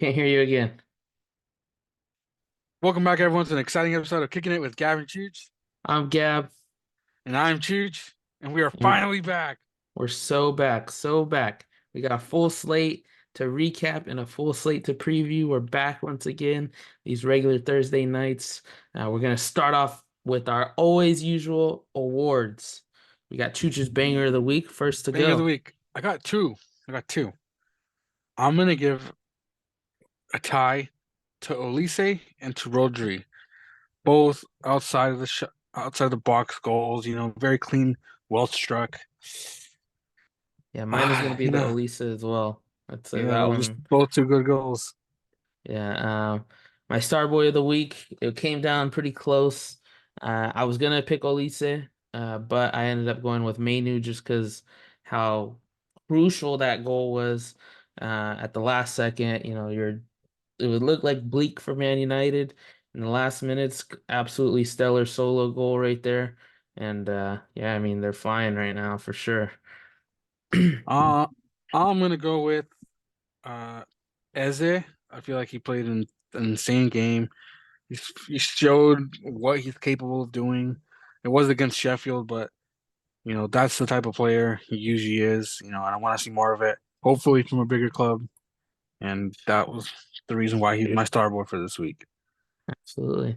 Can't hear you again. Welcome back, everyone, to an exciting episode of Kicking It with Gavin Chooch. I'm Gab, And I'm Chooch, and we are and finally back. we're so back, so back. We got a full slate to recap and a full slate to preview. We're back once again, these regular Thursday nights. We're gonna start off with our always usual awards. We got Chooch's Banger of the Week first to Bang of the go. week. I got two. I got two. I'm gonna give a tie to Olise and to Rodri, both outside of the box goals. Very clean, well struck. Yeah, mine is gonna be You the know, Olisa as well. I'd say yeah, that those one. both two good goals. Yeah, my star boy of the week, it came down pretty close. I was gonna pick Olise, but I ended up going with Mainu just because how crucial that goal was at the last second. It would look like bleak for Man United in the last minutes. Absolutely stellar solo goal right there. And yeah, I mean they're flying right now for sure. Uh, I'm gonna go with uh Eze. I feel like he played an insane game. He showed what he's capable of doing. It was against Sheffield, but that's the type of player he usually is. And I want to see more of it. Hopefully from a bigger club. And that was the reason why he's my star boy for this week. Absolutely.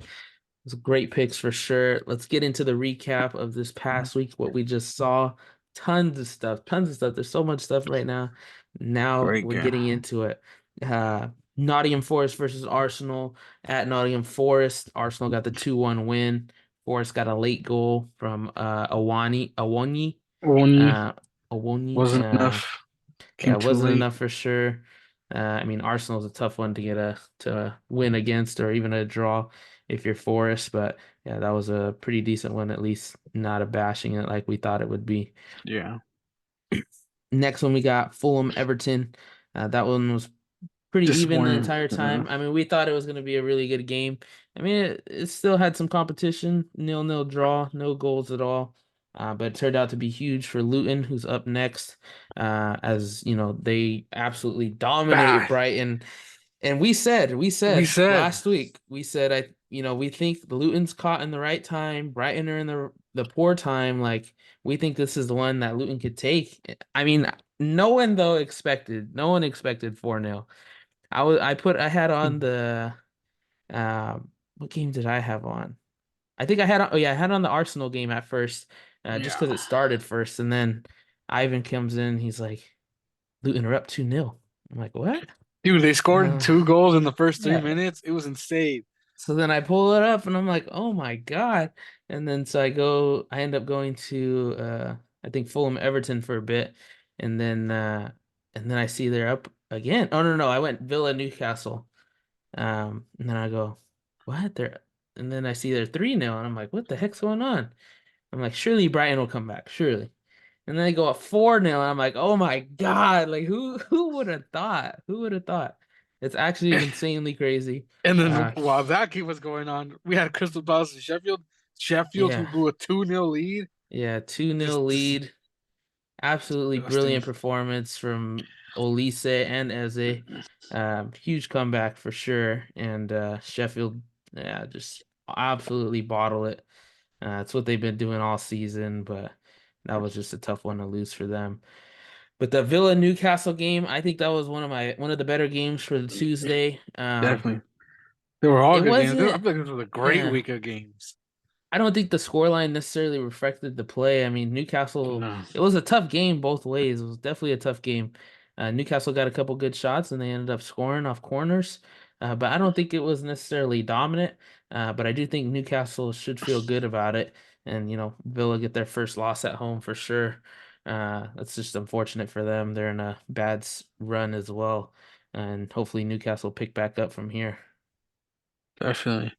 It's great picks for sure. Let's get into the recap of this past week, what we just saw. Tons of stuff, tons of stuff. There's so much stuff right now. Now Great we're game. getting into it. Nottingham Forest versus Arsenal at Nottingham Forest. Arsenal got the 2-1 win. Forest got a late goal from Only uh Awoni. wasn't enough. Yeah, Came it too wasn't late. enough for sure. I mean, Arsenal's a tough one to get to win against or even a draw if you're Forest, but yeah, that was a pretty decent one, at least not a bashing it like we thought it would be. Yeah. Next one we got Fulham Everton. That one was pretty even the Disappointing. entire time. I mean, we thought it was going to be a really good game. I mean, it still had some competition, 0-0 draw, no goals at all. But it turned out to be huge for Luton, who's up next, as you know, they absolutely dominated Bad. Brighton. And we said We said. last week, we think the Luton's caught in the right time, Brighton are in the poor time. Like we think this is the one that Luton could take. I mean, no one expected 4-0. I had on the what game did I have on? I think I had on the Arsenal game at first, just Yeah. because it started first, and then Ivan comes in, he's like, Luton are up 2-0. I'm like, what? Dude, they scored Uh, two goals in the first three yeah. minutes. It was insane. So then I pull it up and I'm like, oh my God. And then so I end up going to I think Fulham Everton for a bit, and then I see they're up again. Oh no, I went Villa Newcastle. And then I go, what? They're and then I see they're 3-0 and I'm like, what the heck's going on? I'm like, surely Brighton will come back, surely. And then they go up 4-0 and I'm like, oh my God, like who would have thought? Who would have thought? It's actually insanely crazy. And then Uh while that game was going on, we had Crystal Palace and Sheffield. Sheffield, who yeah. blew a 2-0 lead. Yeah, 2-0 Just lead. Absolutely disgusting. brilliant performance from Olise and Eze. Huge comeback for sure. And Sheffield, yeah, just absolutely bottle it. It's what they've been doing all season, but that was just a tough one to lose for them. But the Villa Newcastle game, I think that was one of the better games for the Tuesday. Definitely. They were all It good games. I wasn't, feel like this was a great yeah. week of games. I don't think the scoreline necessarily reflected the play. I mean, Newcastle, No. it was a tough game both ways. It was definitely a tough game. Newcastle got a couple good shots and they ended up scoring off corners. But I don't think it was necessarily dominant. But I do think Newcastle should feel good about it. And, Villa get their first loss at home for sure. That's just unfortunate for them. They're in a bad run as well. And hopefully Newcastle pick back up from here. Definitely.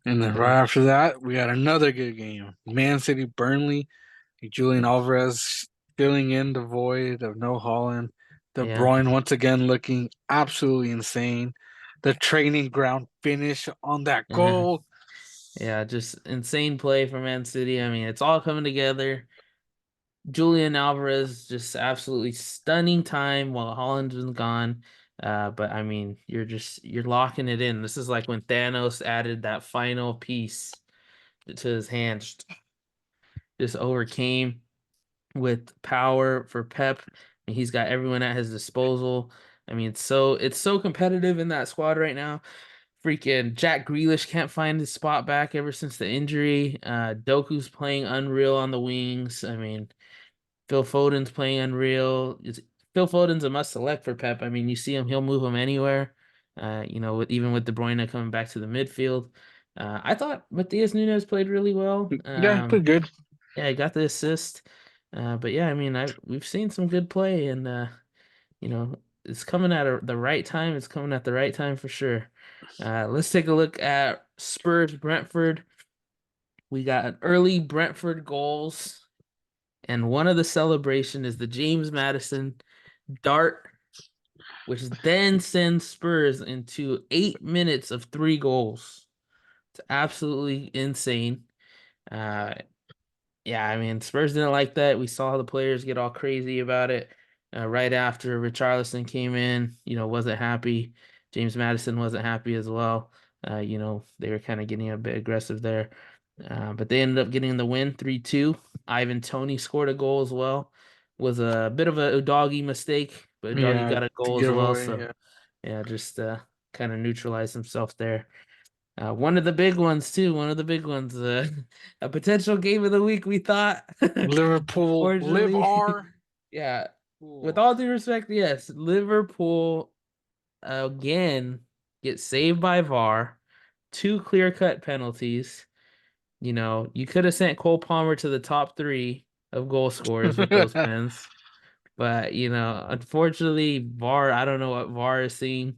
And then Yeah. right after that, we got another good game. Man City Burnley. Julian Alvarez filling in the void of no Holland. De Yeah. Bruyne once again looking absolutely insane. The training ground finish on that Yeah. goal. Yeah, just insane play for Man City. I mean, it's all coming together. Julian Alvarez just absolutely stunning time while Holland's been gone. But I mean, you're locking it in. This is like when Thanos added that final piece to his hand, just overcame with power for Pep, and he's got everyone at his disposal. I mean, it's so competitive in that squad right now. Freaking Jack Grealish can't find his spot back ever since the injury. Doku's playing unreal on the wings. I mean, Phil Foden's playing unreal. Phil Foden's a must select for Pep. I mean, you see him, he'll move him anywhere. Even with De Bruyne coming back to the midfield. I thought Matias Nunes played really well. Yeah, pretty good. Yeah, I got the assist. But yeah, I mean, I we've seen some good play, and you know, it's coming at the right time. It's coming at the right time for sure. Let's take a look at Spurs Brentford. We got an early Brentford goals, and one of the celebration is the James Madison dart, which then sends Spurs into 8 minutes of 3 goals. It's absolutely insane. Uh, Yeah, I mean, Spurs didn't like that. We saw the players get all crazy about it right after Richarlison came in. Wasn't happy. James Madison wasn't happy as well. They were kind of getting a bit aggressive there. But they ended up getting the win 3-2. Ivan Toney scored a goal as well. Was a bit of a Udagi mistake, but Udagi Yeah, got a to goal as give well. away. So, Yeah, yeah, just kind of neutralized himself there. One of the big ones too. One of the big ones. A potential game of the week. We thought. Liverpool live Unfortunately, R. yeah. With Ooh. all due respect, yes, Liverpool again get saved by VAR. Two clear-cut penalties. You could have sent Cole Palmer to the top three of goal scorers with those pens, but unfortunately, VAR. I don't know what VAR is seeing.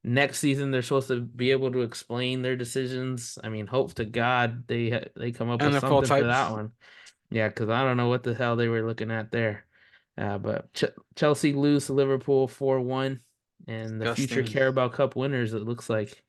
Next season, they're supposed to be able to explain their decisions. I mean, hope to God they come up with NFL something for type. that one. Yeah, because I don't know what the hell they were looking at there. But Chelsea lose to Liverpool 4-1, and the future Disgusting. Carabao Cup winners, it looks like.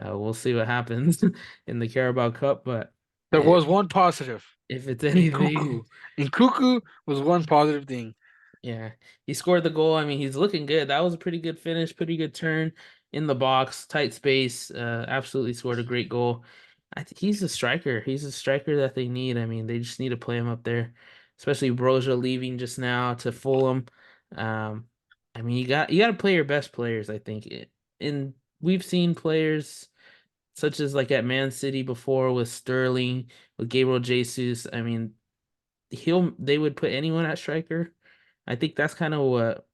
We'll see what happens in the Carabao Cup, but There was it, one positive if it's in Cuckoo. anything, In Cuckoo was one positive thing. yeah, he scored the goal. I mean, he's looking good. That was a pretty good finish, pretty good turn in the box, tight space. Absolutely scored a great goal. I think he's a striker. He's a striker that they need. I mean, they just need to play him up there, especially Broja leaving just now to Fulham. Um, I mean, you got to play your best players. I think, and we've seen players such as like at Man City before with Sterling, with Gabriel Jesus. I mean, they would put anyone at striker. I think that's kind of what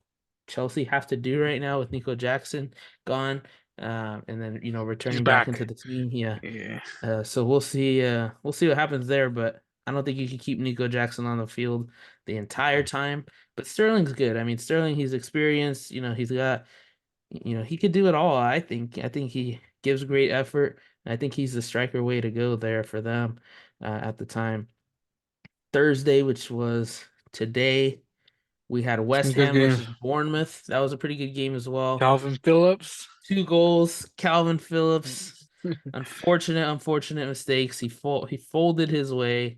Chelsea have to do right now with Nico Jackson gone, and then He's returning back into back. the team. Yeah, Yeah. so we'll see. We'll see what happens there, but I don't think you can keep Nico Jackson on the field the entire time. But Sterling's good. I mean, Sterling, he's experienced. He's got. He could do it all. I think. I think he gives great effort. I think he's the striker way to go there for them at the time. Thursday, which was today. We had Some West good Ham game. versus Bournemouth. That was a pretty good game as well. Calvin Phillips. 2 goals. Calvin Phillips. Unfortunate mistakes. He folded his way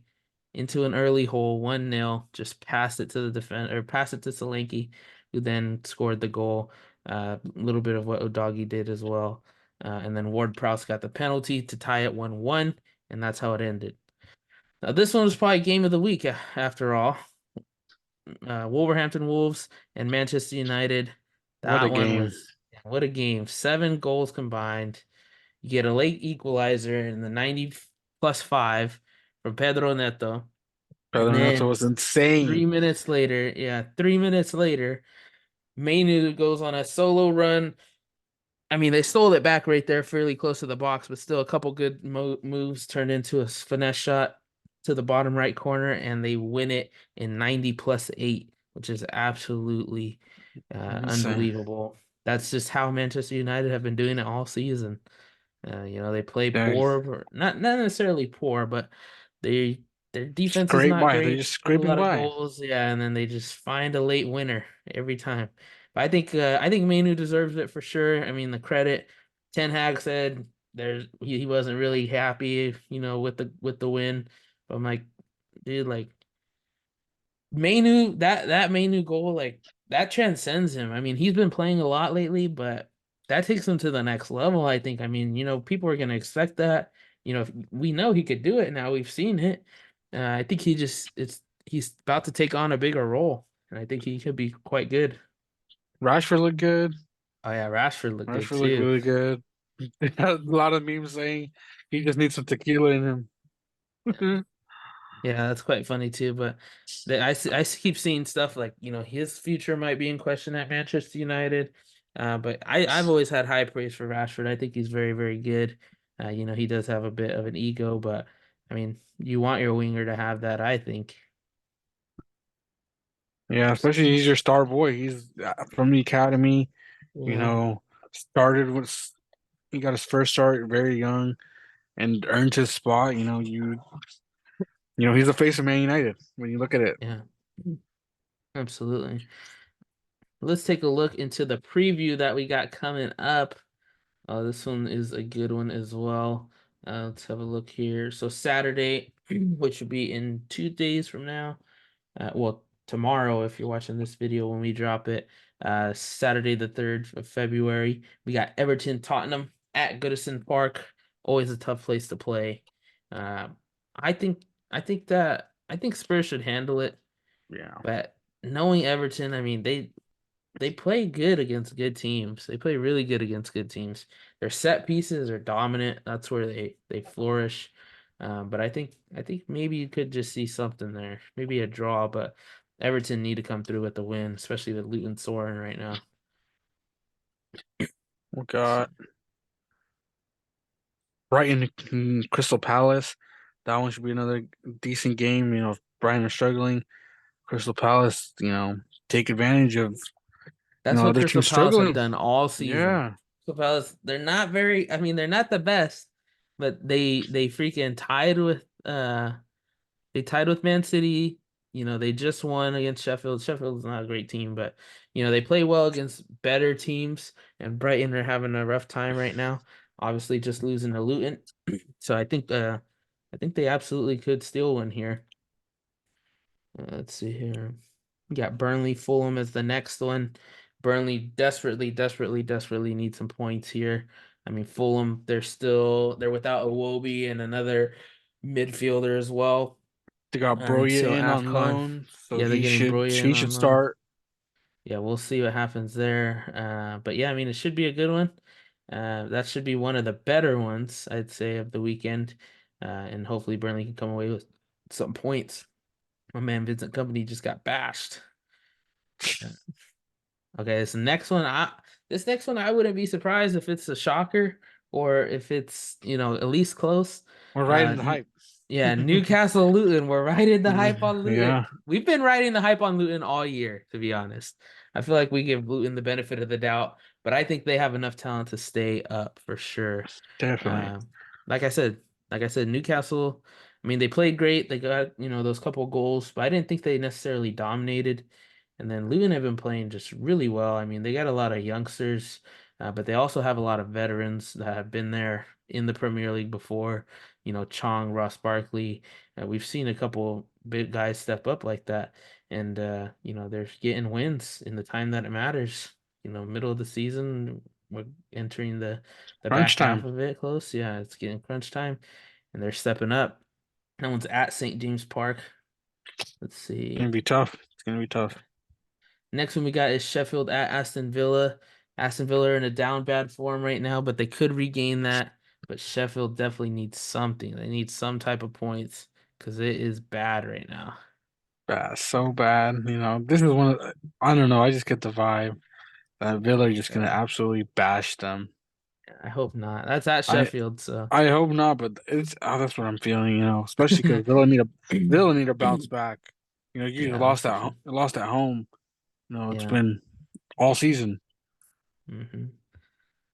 into an early hole, 1-0. Just passed it to the defender, or passed it to Solanke, who then scored the goal. A little bit of what O'Doggy did as well. And then Ward-Prowse got the penalty to tie it 1-1, and that's how it ended. Now, this one was probably game of the week after all. Wolverhampton Wolves and Manchester United. What a That one game. was what a game. 7 goals combined. You get a late equalizer in the 90 plus 5 from Pedro Neto. And That then was insane. 3 minutes later, yeah, 3 minutes later, Mainu goes on a solo run. I mean, they stole it back right there, fairly close to the box, but still a couple good moves turned into a finesse shot to the bottom right corner, and they win it in 90 plus 8, which is absolutely Insane. unbelievable. That's just how Manchester United have been doing it all season. They play Yeah, poor, not necessarily poor, but they their defense is scrape not by. They're great. just Give a scraping lot of by. goals, yeah, and then they just find a late winner every time. But I think Manu deserves it for sure. I mean, the credit. Ten Hag said he wasn't really happy, with the win. But I'm like, dude, like Manu, that Manu goal, like that transcends him. I mean, he's been playing a lot lately, but that takes him to the next level, I think. I mean, people are going to expect that. We know he could do it now. We've seen it. I think he's about to take on a bigger role, and I think he could be quite good. Rashford looked good. Oh yeah, Rashford looked good Rashford looked too. really good. A lot of memes saying he just needs some tequila in him. Yeah, that's quite funny too. But keep seeing stuff like, his future might be in question at Manchester United. But I've always had high praise for Rashford. I think he's very, very good. He does have a bit of an ego, but I mean, you want your winger to have that, I think. Yeah, especially he's your star boy. He's from the academy. You Yeah. know, started with he got his first start very young and earned his spot. He's the face of Man United when you look at it. Yeah, absolutely. Let's take a look into the preview that we got coming up. This one is a good one as well. Let's have a look here. So Saturday, which will be in 2 days from now. Well, tomorrow, if you're watching this video when we drop it, Saturday the 3rd of February, we got Everton Tottenham at Goodison Park. Always a tough place to play. Uh, I think I think Spurs should handle it, Yeah, but knowing Everton, I mean they play good against good teams. They play really good against good teams. Their set pieces are dominant. That's where they flourish. But I think maybe you could just see something there. Maybe a draw, but Everton need to come through with the win, especially with Luton soaring right now. we got Brighton and Crystal Palace. That one should be another decent game. If Brighton are struggling, Crystal Palace, take advantage of That's what other Crystal teams Palace have struggling. done all season. Yeah, Crystal Palace, they're not very, I mean, they're not the best, but they freaking tied with they tied with Man City. They just won against Sheffield. Sheffield's not a great team, but they play well against better teams. And Brighton are having a rough time right now. Obviously, just losing to Luton. So I think they absolutely could steal one here. Let's see here. We got Burnley, Fulham as the next one. Burnley desperately, desperately, desperately need some points here. I mean, Fulham, they're without Iwobi and another midfielder as well they got Broya until in on AFCON. loan, so Yeah, they're he getting should Broya in he should on loan. start. Yeah, we'll see what happens there. But yeah, I mean, it should be a good one. That should be one of the better ones, I'd say, of the weekend. And hopefully Burnley can come away with some points. My man Vincent Company just got bashed. Okay, this next one I wouldn't be surprised if it's a shocker or if it's, at least close. We're riding Uh the n- hype. yeah, Newcastle Luton. We're riding the hype on Luton. Yeah, We've been riding the hype on Luton all year, to be honest. I feel like we give Luton the benefit of the doubt, but I think they have enough talent to stay up for sure. definitely. Um, like I said, Newcastle, I mean, they played great. They got, those couple goals, but I didn't think they necessarily dominated. And then Luton have been playing just really well. I mean, they got a lot of youngsters, but they also have a lot of veterans that have been there in the Premier League before. Chong, Ross Barkley. We've seen a couple big guys step up like that. And, they're getting wins in the time that it matters. Middle of the season, we're entering the Crunch back half time. of it close. Yeah, it's getting crunch time, and they're stepping up. That one's at St. James Park. Let's It's see. gonna be tough. It's gonna be tough. Next one we got is Sheffield at Aston Villa. Aston Villa are in a down bad form right now, but they could regain that. But Sheffield definitely needs something. They need some type of points because it is bad right now. Bad, so bad. This is one of, I don't know. I just get the vibe that Villa are just gonna Yeah, absolutely bash them. I hope not. That's at I Sheffield, so I hope not, but that's what I'm feeling. Especially because Villa need to bounce back. You yeah, lost for sure. lost at home. It's Yeah. been all season. hmm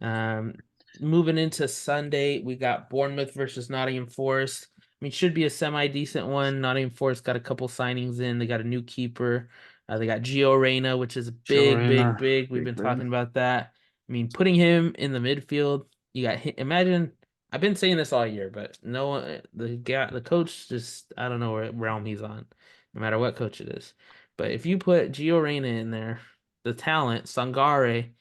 Um, Moving into Sunday, we got Bournemouth versus Nottingham Forest. I mean, should be a semi-decent one. Nottingham Forest got a couple signings in. They got a new keeper. They got Gio Reyna, which is a Joe big, big, Rayner, big. We've big been win. talking about that. I mean, putting him in the midfield, you got imagine. I've been saying this all year, but no one, the coach just I don't know what realm he's on, no matter what coach it is. But if you put Gio Reyna in there. the talent, Sangare,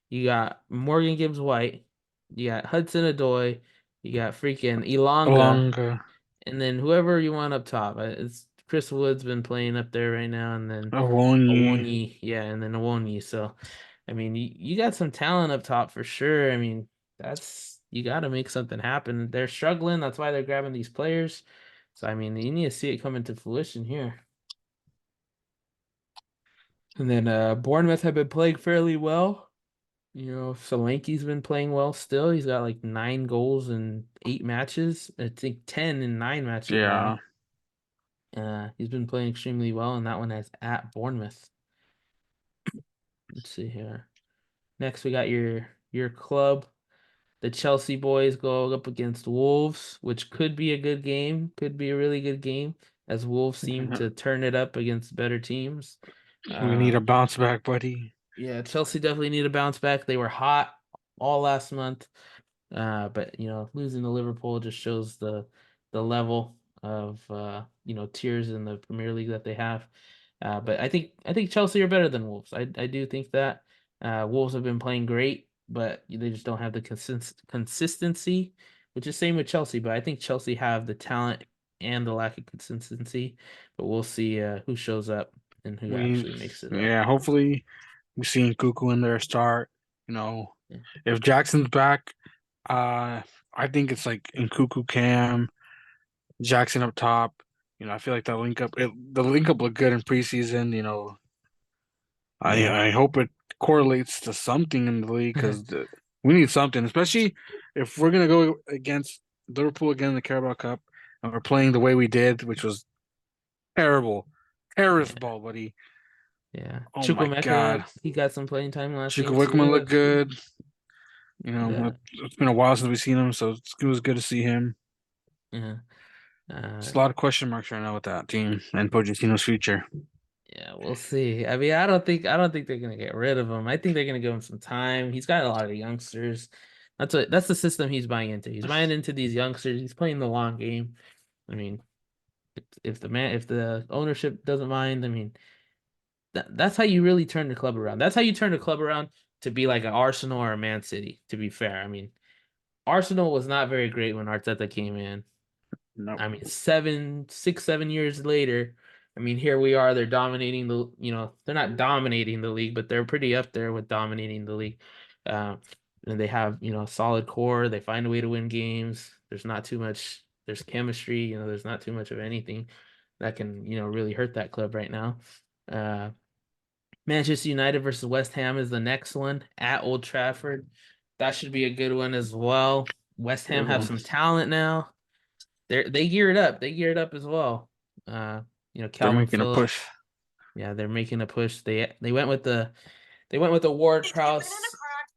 you got Morgan Gibbs White, you got Hudson Odoi, you got freaking Ilonga, Along and then whoever you want up top. It's Chris Wood's been playing up there right now, and then Awoni. Owoni, yeah, and then Owoni. So, I mean, you got some talent up top for sure. I mean, that's you got to make something happen. They're struggling. That's why they're grabbing these players. So, I mean, you need to see it come into fruition here. And then Bournemouth have been playing fairly well. You know, Solanke's been playing well still. He's got like 9 goals in 8 matches. I think 10 in 9 matches Yeah. now. He's been playing extremely well, and that one is at Bournemouth. Let's see here. Next, we got your club. The Chelsea boys go up against Wolves, which could be a good game, could be a really good game, as Wolves seem to turn it up against better teams. We need a Um, bounce back, buddy. yeah, Chelsea definitely need a bounce back. They were hot all last month. But you know, losing to Liverpool just shows the level of tiers in the Premier League that they have. But I think Chelsea are better than Wolves. I do think that Wolves have been playing great, but they just don't have the consistency, which is same with Chelsea. But I think Chelsea have the talent and the lack of consistency. But we'll see who shows up and who We, actually makes it up. yeah, hopefully we see Cuckoo in there start. You know, Yeah. if Jackson's back, uh, I think it's like in Cuckoo Cam, Jackson up top. You know, I feel like the link up looked good in preseason. You know, Yeah. I hope it correlates to something in the league because we need something, especially if we're gonna go against Liverpool again in the Carabao Cup and we're playing the way we did, which was terrible, terrorist Yeah. ball, buddy. Yeah. Oh my Chukwuemeka, God. he got some playing time last Chico game Wickman too. looked That's good. good. You know, Yeah. it's been a while since we've seen him, so it was good to see him. Yeah. There's Uh a lot of question marks right now with that team and Pochettino's future. yeah, we'll see. I mean, I don't think they're gonna get rid of him. I think they're gonna give him some time. He's got a lot of youngsters. That's the system he's buying into. He's buying into these youngsters. He's playing the long game. I mean, if the ownership doesn't mind, I mean, that's how you really turn the club around. That's how you turn the club around to be like an Arsenal or a Man City, to be fair. I mean, Arsenal was not very great when Arteta came in. Nope. I mean, 7 6 7 years later, I mean, here we are. They're dominating they're not dominating the league, but they're pretty up there with dominating the league. Um, and they have, a solid core. They find a way to win games. There's not too much, there's chemistry, there's not too much of anything that can, really hurt that club right now. Uh, Manchester United versus West Ham is the next one at Old Trafford. That should be a good one as well. West Ham Good have one. some talent now. They geared up. They geared up as well. They're Calvin making a push. Phillips. Yeah, they're making a push. They went with the Ward Prowse,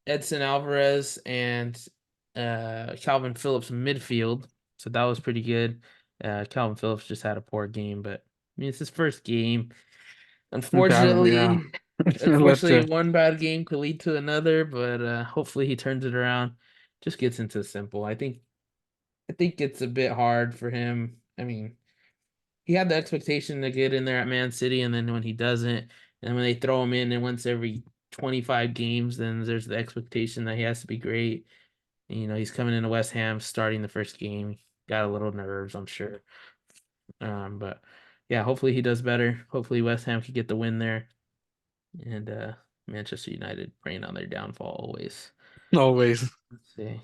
Edson Alvarez, and Calvin Phillips midfield. So that was pretty good. Calvin Phillips just had a poor game, but I mean it's his first game. Yeah. Unfortunately, Let's one bad game could lead to another, but hopefully he turns it around. Just gets into simple. I think it's a bit hard for him. I mean, he had the expectation to get in there at Man City, and then when he doesn't, and when they throw him in and once every 25 games, then there's the expectation that he has to be great. And, he's coming into West Ham, starting the first game. Got a little nerves, I'm sure. But yeah, hopefully he does better. Hopefully West Ham can get the win there, and Manchester United praying on their downfall always. always Let's see.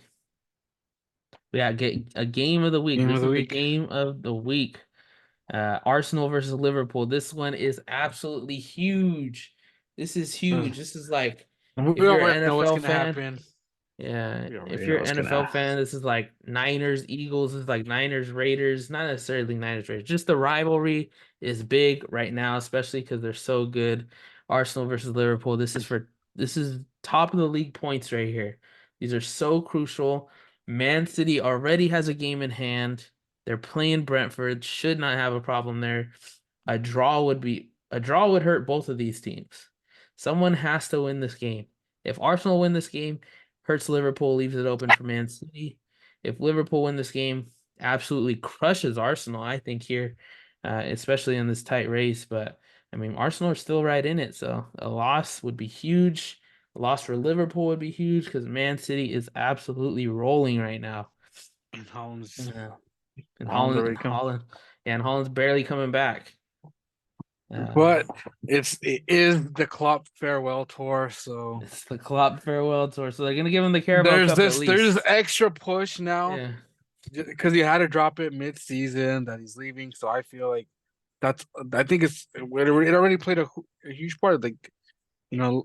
Yeah, get a game of the week. game of This the is the week. game of the week. Arsenal versus Liverpool. This one is absolutely huge. This is Uh, huge. This is like if we you're already an know what's NFL gonna fan, happen. yeah, We if already know you're what's an gonna NFL fan, this is like Niners, Eagles, this is like Niners, Raiders, not necessarily Niners, Raiders. Just the rivalry is big right now, especially because they're so good. Arsenal versus Liverpool. This is top of the league points right here. These are so crucial. Man City already has a game in hand. They're playing Brentford, should not have a problem there. A draw would hurt both of these teams. Someone has to win this game. If Arsenal win this game, hurts Liverpool, leaves it open for Man City. If Liverpool win this game, absolutely crushes Arsenal, I think here, especially in this tight race. But I mean, Arsenal are still right in it, so a loss would be huge. A loss for Liverpool would be huge because Man City is absolutely rolling right now. And Holland's Yeah. And Holland's Holland, and already come. Holland, yeah, and Holland's barely coming back. But it is the Klopp farewell tour, so It's the Klopp farewell tour, so they're gonna give him the Carabao Cup at there's least. extra push now Yeah, because he had to drop it mid-season that he's leaving. So I feel like that's I think it already played a huge part. Like you know,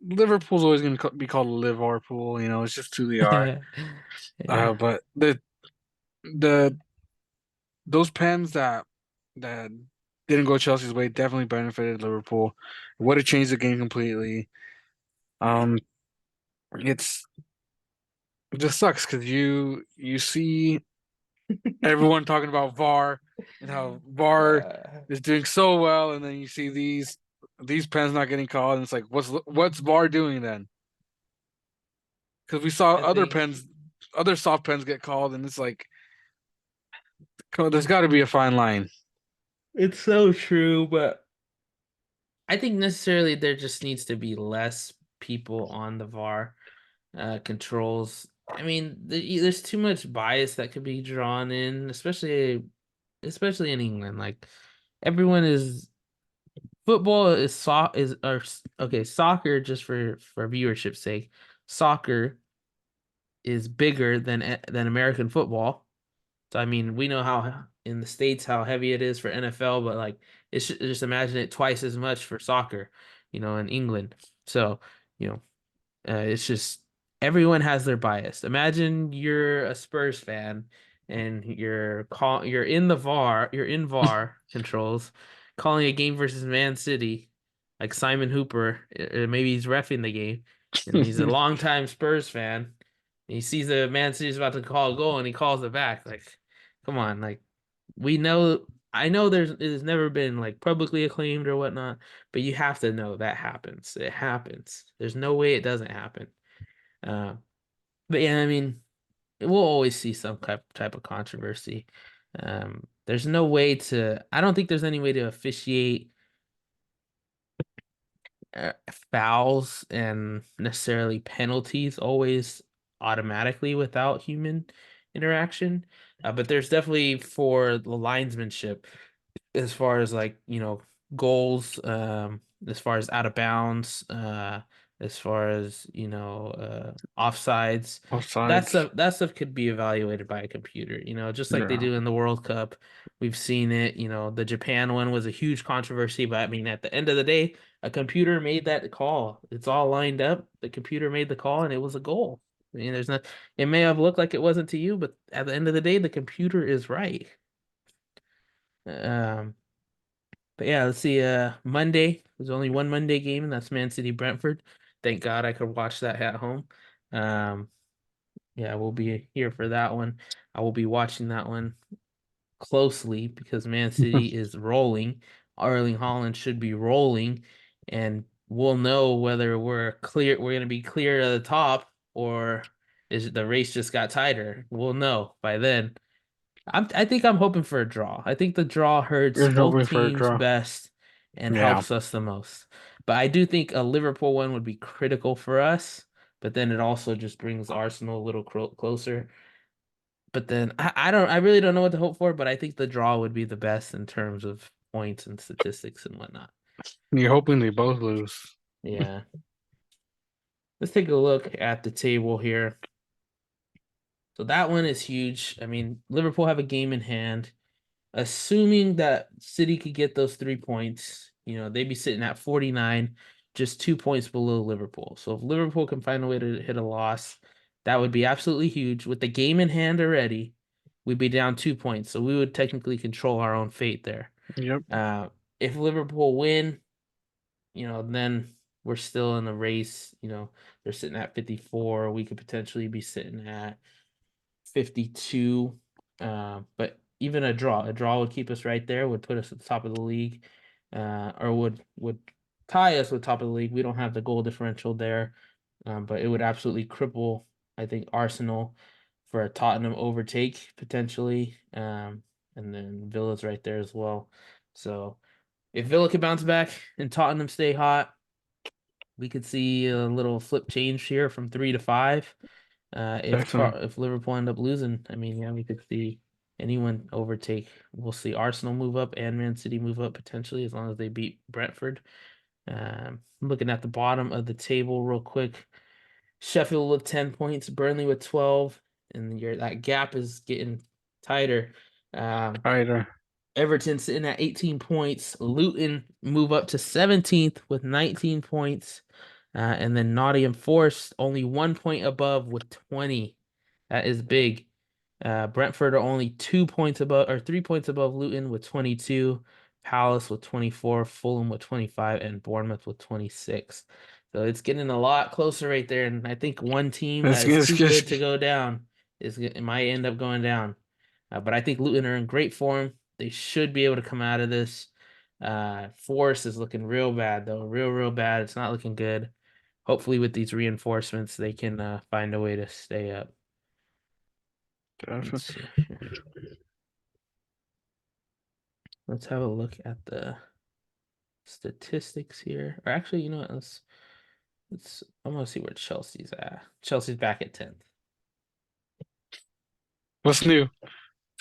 Liverpool's always going to be called Liverpool. You know, it's just who they are. yeah. But the those pens that didn't go Chelsea's way definitely benefited Liverpool. It would have changed the game completely. Um, it's it just sucks because you see everyone talking about VAR and how VAR Uh, is doing so well, and then you see these pens not getting called, and it's like, what's VAR doing then? Because we saw I think other soft pens get called, and it's like, there's got to be a fine line. it's so true, but I think necessarily there just needs to be less people on the VAR controls. I mean, there's too much bias that could be drawn in, especially in England. Like everyone is football is okay, soccer just for viewership's sake. Soccer is bigger than American football. So I mean, we know how in the States how heavy it is for NFL, but like just imagine it twice as much for soccer, in England. So, you know, it's just everyone has their bias. Imagine you're a Spurs fan and you're in VAR controls, calling a game versus Man City, like Simon Hooper, maybe he's reffing the game, and he's a longtime Spurs fan. And he sees the Man City's about to call a goal and he calls it back. Like, come on, like we know I know it's never been like publicly acclaimed or whatnot, but you have to know that happens. It happens. There's no way it doesn't happen. Uh, but yeah, I mean, we'll always see some type of controversy. There's no way I don't think there's any way to officiate fouls and necessarily penalties always automatically without human interaction. But there's definitely for the linesmanship as far as like, goals, as far as out of bounds, as far as, offsides. Both That sides. stuff could be evaluated by a computer, just like they Yeah. do in the World Cup. We've seen it, the Japan one was a huge controversy, but I mean at the end of the day, a computer made that call. It's all lined up. The computer made the call and it was a goal. I mean, it may have looked like it wasn't to you, but at the end of the day, the computer is right. Um, but yeah, let's see. Monday. There's only one Monday game, and that's Man City Brentford. Thank God I could watch that at home. Um, yeah, we'll be here for that one. I will be watching that one closely because Man City is rolling. Erling Haaland should be rolling, and we'll know whether we're gonna be clear at the top, or is the race just got tighter. We'll know by then. I think I'm hoping for a draw. I think the draw hurts You're both hoping for a teams draw. best and Yeah. helps us the most. But I do think a Liverpool one would be critical for us, but then it also just brings Arsenal a little closer. But then I really don't know what to hope for, but I think the draw would be the best in terms of points and statistics and whatnot. You're hoping they both lose. Yeah. Let's take a look at the table here. So that one is huge. I mean, Liverpool have a game in hand. Assuming that City could get those 3 points, they'd be sitting at 49, just 2 points below Liverpool. So if Liverpool can find a way to hit a loss, that would be absolutely huge. With the game in hand already, we'd be down 2 points. So we would technically control our own fate there. Yep. Uh, if Liverpool win, then we're still in the race. They're sitting at 54. We could potentially be sitting at 52. But even a draw would keep us right there, would put us at the top of the league, or would tie us with top of the league. We don't have the goal differential there, but it would absolutely cripple, I think, Arsenal for a Tottenham overtake potentially. And then Villa's right there as well. So if Villa could bounce back and Tottenham stay hot, we could see a little flip change here from 3 to 5. Definitely. If Liverpool end up losing, I mean, yeah, we could see anyone overtake. We'll see Arsenal move up and Man City move up potentially as long as they beat Brentford. Looking at the bottom of the table real quick. Sheffield with 10 points, Burnley with 12, and that gap is getting tighter. Um, Either. Everton sitting at 18 points. Luton move up to 17th with 19 points. And then Nottingham Forest only 1 point above with 20. That is big. Brentford are only 2 points above or 3 points above Luton with 22, Palace with 24, Fulham with 25, and Bournemouth with 26. So it's getting a lot closer right there. And I think one team that is It's too good just to go down it might end up going down. But I think Luton are in great form. They should be able to come out of this. Forest is looking real bad though, real bad. It's not looking good. Hopefully, with these reinforcements, they can find a way to stay up. Let's definitely. see here. Let's have a look at the statistics here. Or actually, you know what? Let's. I want to see where Chelsea's at. Chelsea's back at 10th. What's new?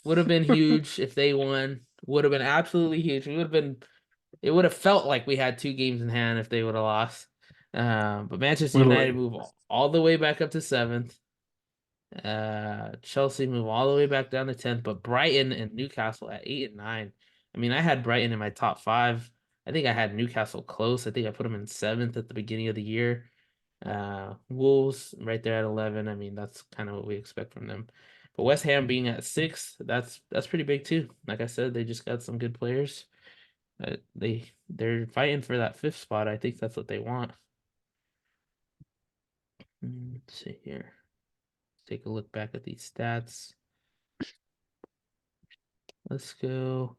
Would have been huge if they won. Would have been absolutely huge. We would have been. It would have felt like we had 2 games in hand if they would have lost. But Manchester Little United move all the way back up to 7th. Chelsea move all the way back down to 10th, but Brighton and Newcastle at 8 and 9. I mean, I had Brighton in my top 5. I think I had Newcastle close. I think I put them in 7th at the beginning of the year. Wolves right there at 11. I mean, that's kind of what we expect from them. But West Ham being at 6, that's pretty big too. Like I said, they just got some good players. They're fighting for that 5th spot. I think that's what they want. Let's see here. Take a look back at these stats. Let's go.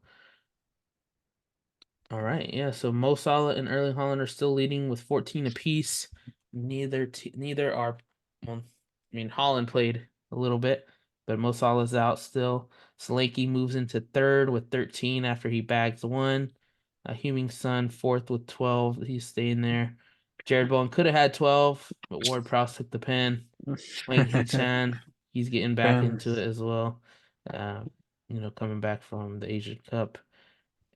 All right, yeah. So Mo Salah and Erling Haaland are still leading with 14 apiece. Neither are. Well, I mean, Haaland played a little bit, but Mo Salah's out still. Solanke moves into third with 13 after he bags one. Huming Son fourth with 12. He's staying there. Jared Bowen could have had 12, but Ward Prowse took the pen. Wang Hee Chan, he's getting back yeah. into it as well. Uh, coming back from the Asian Cup.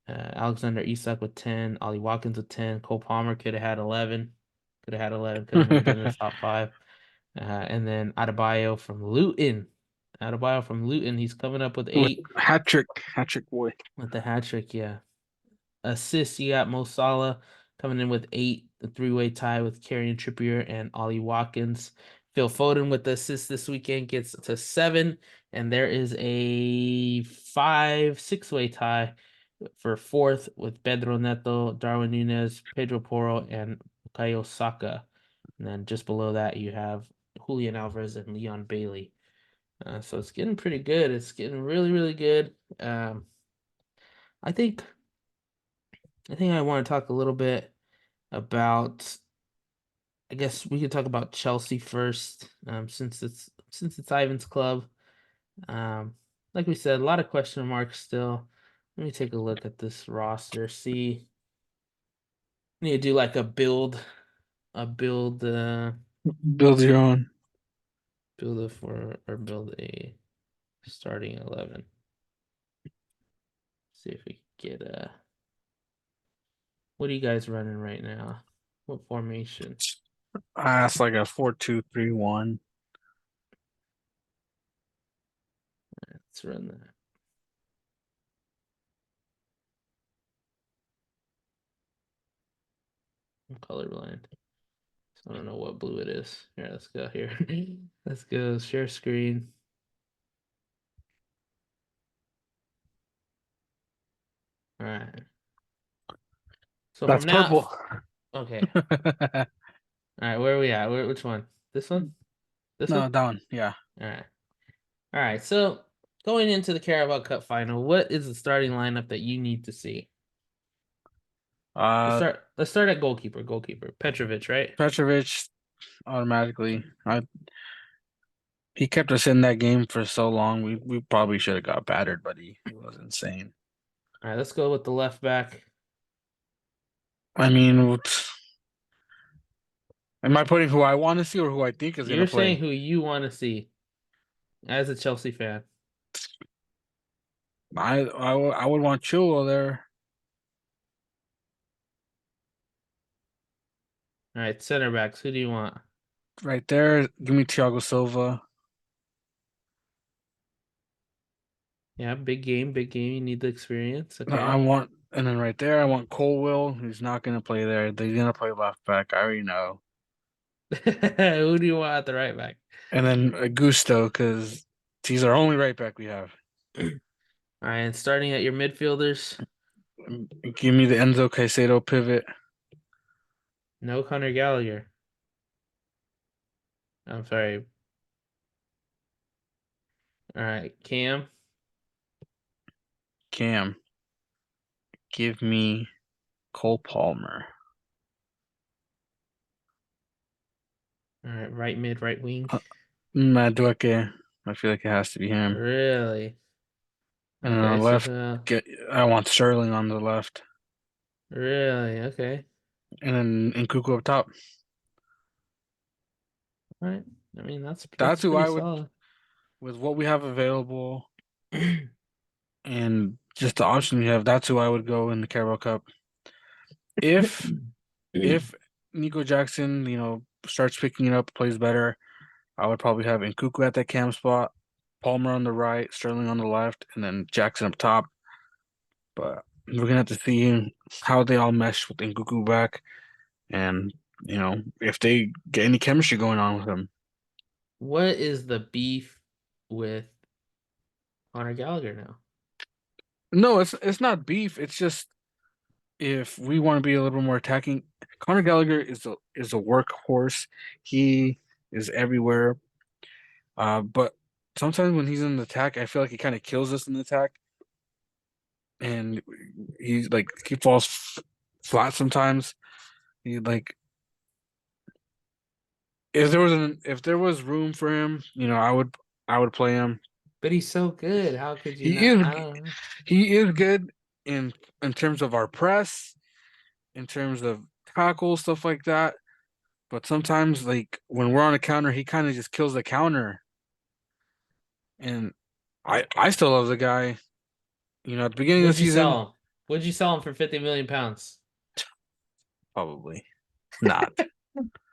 Alexander Isak with 10, Ollie Watkins with 10, Cole Palmer could have had 11, could have been in the top 5. And then Adebayo from Luton, he's coming up with With 8 hat trick boy. with the hat trick, yeah. Assists, you got Mo Salah coming in with 8, the three-way tie with Kieran Trippier and Ollie Watkins. Phil Foden with the assist this weekend gets to 7, and there is a 6-way tie for 4th with Pedro Neto, Darwin Nunez, Pedro Porro, and Bukayo Saka. And then just below that, you have Julian Alvarez and Leon Bailey. So it's getting pretty good. It's getting really good. I think I want to talk a little bit about. I guess we could talk about Chelsea first, since it's Ivan's club. Um, like we said, a lot of question marks still. Let me take a look at this roster. See, need to do like a Build your own. build a starting 11. See if we can get what are you guys running right now? What formation? It's like a 4-2-3-1. Let's run that. I'm colorblind. So I don't know what blue it is. Here, let's go here. Let's go share screen. All right. So That's from now, purple. okay. All right, where are we at? Which one? This one? This No, one? that one. Yeah. All right. All right. So going into the Carabao Cup final, what is the starting lineup that you need to see? Let's Uh, start. Let's start at goalkeeper. Goalkeeper Petrovic, right? Petrovic automatically. He kept us in that game for so long. We probably should have got battered, but he was insane. All right. Let's go with the left back. I mean, am I putting who I want to see or who I think is gonna You're saying play? who you want to see as a Chelsea fan. I would want Chilwell there, All right, center backs. Who do you want? right there. Give me Thiago Silva. Yeah, big game, big game. You need the experience. I Okay. want, and then right there, I want Colwill. He's not gonna play there. He's gonna play left back. I already know. Who do you want at the right back? And then Gusto, because he's our only right back we have. All right, and starting at your midfielders, Give me the Enzo Caicedo pivot. no Conor Gallagher. I'm sorry. All right, Cam. Cam, give me Cole Palmer. All right, right mid, right wing. Madueke. I feel like it has to be him. Really? And then Okay, on the so left, I want Sterling on the left. really, okay. And then Nkuku up top. All right. I mean, that's That's who pretty I would, solid. with what we have available and just the option we have, that's who I would go in the Carabao Cup. If if Nico Jackson, starts picking it up, plays better, I would probably have Nkuku at that cam spot, Palmer on the right, Sterling on the left, and then Jackson up top. But we're gonna have to see how they all mesh with Nkuku back, and if they get any chemistry going on with him. What is the beef with Conor Gallagher now? No, it's not beef. It's just if we want to be a little more attacking, Conor Gallagher is a workhorse. He is everywhere. But sometimes when he's in the attack, I feel like he kind of kills us in the attack, and he falls flat sometimes. He like if there was room for him, I would play him. But he's so good. How could you He not? is I don't know. he is good in terms of our press, in terms of tackle stuff like that. But sometimes like when we're on a counter, he kind of just kills the counter. And I still love the guy. At the beginning of the Would you season, sell him? Would you sell him for 50 million pounds? probably not.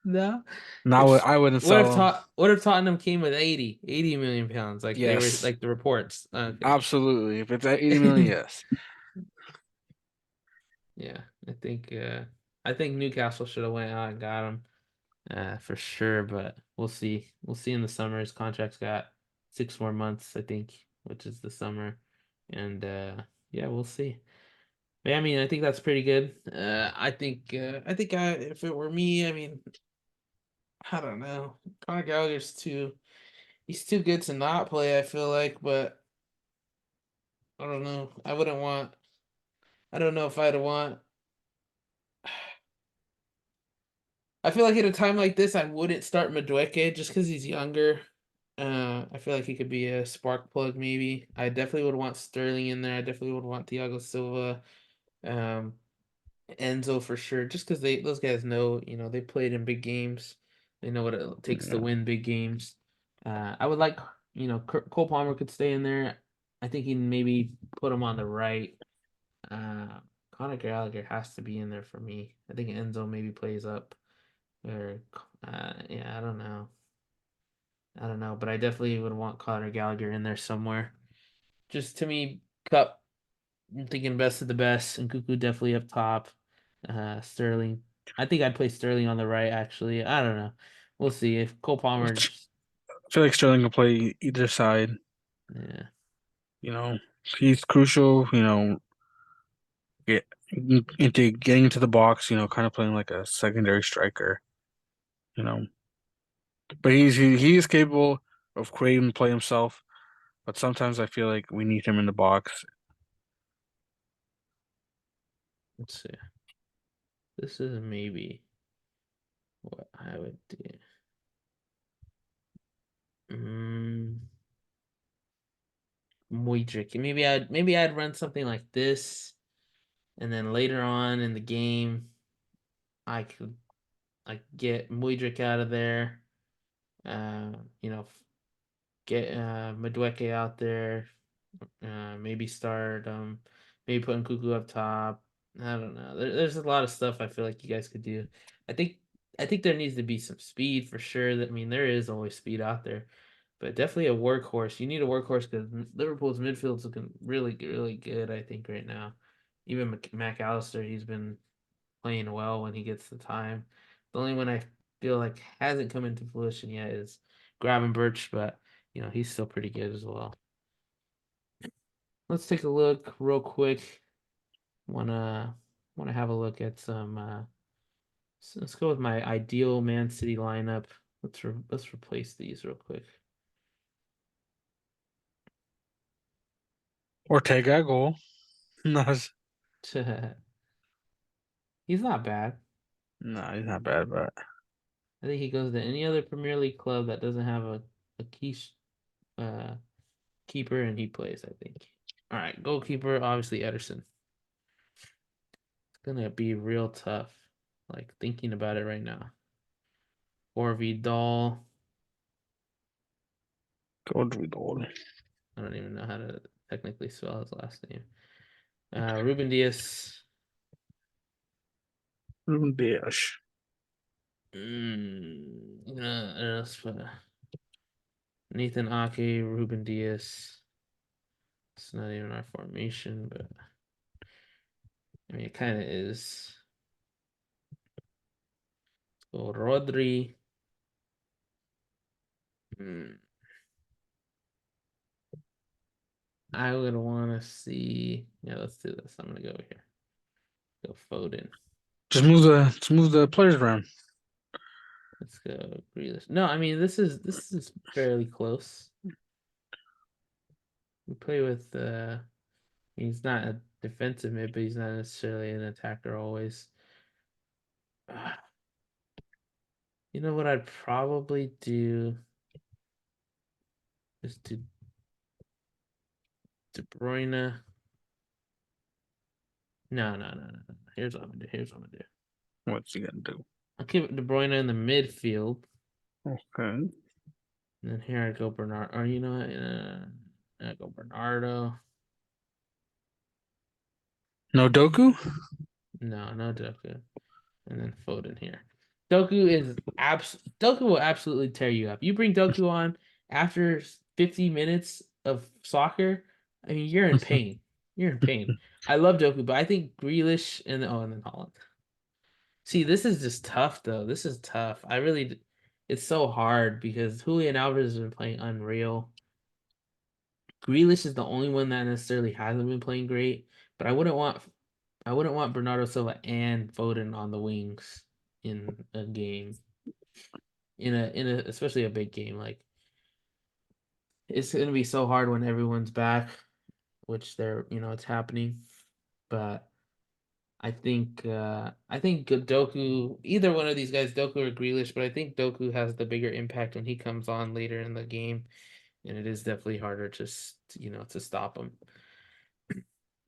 No. Now If I wouldn't what if sell him. Tottenham came with 80 million pounds, like they were Yes, like the reports? Okay. absolutely. If it's at 80 million, yes. Yeah, I think Newcastle should have went out and got him for sure, but we'll see. We'll see in the summer. His contract's got 6 more months, I think, which is the summer. And yeah, we'll see. But, yeah, I mean, I think that's pretty good. If it were me, I mean, I don't know. Conor Gallagher's too he's too good to not play, I feel like, but I don't know. I don't know if I'd want I feel like at a time like this I wouldn't start Madueke just because he's younger. I feel like he could be a spark plug maybe. I definitely would want Sterling in there. I definitely would want Thiago Silva, um, Enzo for sure, just because those guys know, they played in big games. They know what it takes to Yeah. win big games. I would like, Cole Palmer could stay in there. I think he maybe put him on the right. Uh, Conor Gallagher has to be in there for me. I think Enzo maybe plays up or yeah, I don't know. I don't know, but I definitely would want Conor Gallagher in there somewhere. Just to me, Cup, I'm thinking best of the best, and Cuckoo definitely up top. Sterling, I think I'd play Sterling on the right. Actually, I don't know. We'll see if Cole Palmer. I feel like Sterling can play either side. Yeah, You know, he's crucial. Get into getting into the box. Kind of playing like a secondary striker. You know, but he is capable of creating the play himself. But sometimes I feel like we need him in the box. let's see. This is maybe what I would do. Mm, Muy tricky. Maybe I'd run something like this, and then later on in the game. I could like get Muidrick out of there. You know, get Madueke out there. Maybe start maybe putting Cuckoo up top. I don't know. There's a lot of stuff I feel like you guys could do. I think I think there needs to be some speed for sure. That I mean, there is always speed out there, but definitely a workhorse. You need a workhorse because Liverpool's midfield's looking really good. I think right now, even McAllister, he's been playing well when he gets the time. The only one I feel like hasn't come into fruition yet is Birch, but he's still pretty good as well. Let's take a look real quick. Wanna wanna have a look at some. So let's go with my ideal Man City lineup. Let's replace these real quick. Ortega goal. Nice. He's not bad. No, he's not bad, but I think he goes to any other Premier League club that doesn't have a key uh, keeper, and he plays. I think. All right, goalkeeper obviously Ederson. It's gonna be real tough. Like thinking about it right now. Or Vidal. goal. I don't even know how to technically spell his last name. Ruben Diaz. Ruben Dias. Let's put Nathan Ake, Ruben Diaz. It's not even our formation, but I mean, it kind of is. So Rodri. Hmm. I would want to see. Yeah, let's do this. I'm gonna go here. Go Foden. Just move the players around. Let's go Grealish. No, I mean this is fairly close. We play with he's not a defensive mid, but he's not necessarily an attacker always. You know what I'd probably do is do De Bruyne. No. Here's what I'm gonna do. Here's what I'm gonna do. What's he gonna do? I'll keep De Bruyne in the midfield, Okay. and then here I go Bernard. Or you know what? I go Bernardo. No Doku? No Doku, and then Foden here. Doku will absolutely tear you up. You bring Doku on after 50 minutes of soccer. I mean, you're in pain. You're in pain. I love Doku, but I think Grealish and then Holland. See, this is just tough though. This is tough. It's so hard because Julian Alvarez has been playing unreal. Grealish is the only one that necessarily hasn't been playing great, but I wouldn't want Bernardo Silva and Foden on the wings in a game. In a especially a big game. Like it's gonna be so hard when everyone's back, which it's happening. But I think Doku, either one of these guys, Doku or Grealish, but I think Doku has the bigger impact when he comes on later in the game, and it is definitely harder to stop him.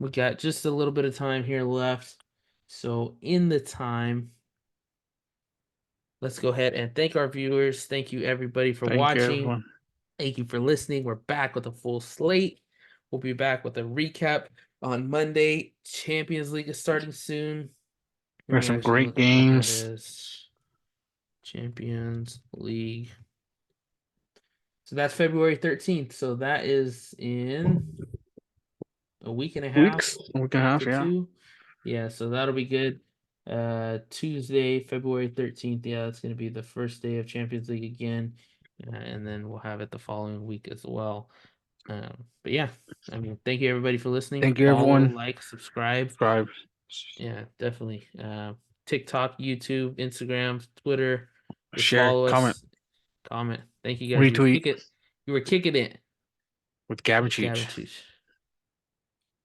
We got just a little bit of time here left, so in the time, let's go ahead and thank our viewers. Thank you everybody for Thank you, watching. everyone. Thank you for listening. We're back with a full slate. We'll be back with a recap on Monday. Champions League is starting soon. Let There's me some actually great look up when that games. is. Champions League. So that's February 13th. So that is in a week and a half A week and a half, to yeah. two. Yeah, so that'll be good. Tuesday, February 13th. Yeah, that's going to be the first day of Champions League again. And then we'll have it the following week as well. But yeah, I mean, thank you everybody for listening. Thank you, Follow, everyone. like, subscribe. Subscribe. Yeah, definitely. TikTok, YouTube, Instagram, Twitter. Just Share. follow Comment. us. Comment. Thank you guys. Retweet You were kicking it. with Gab and Gavin Cheech. Chooch.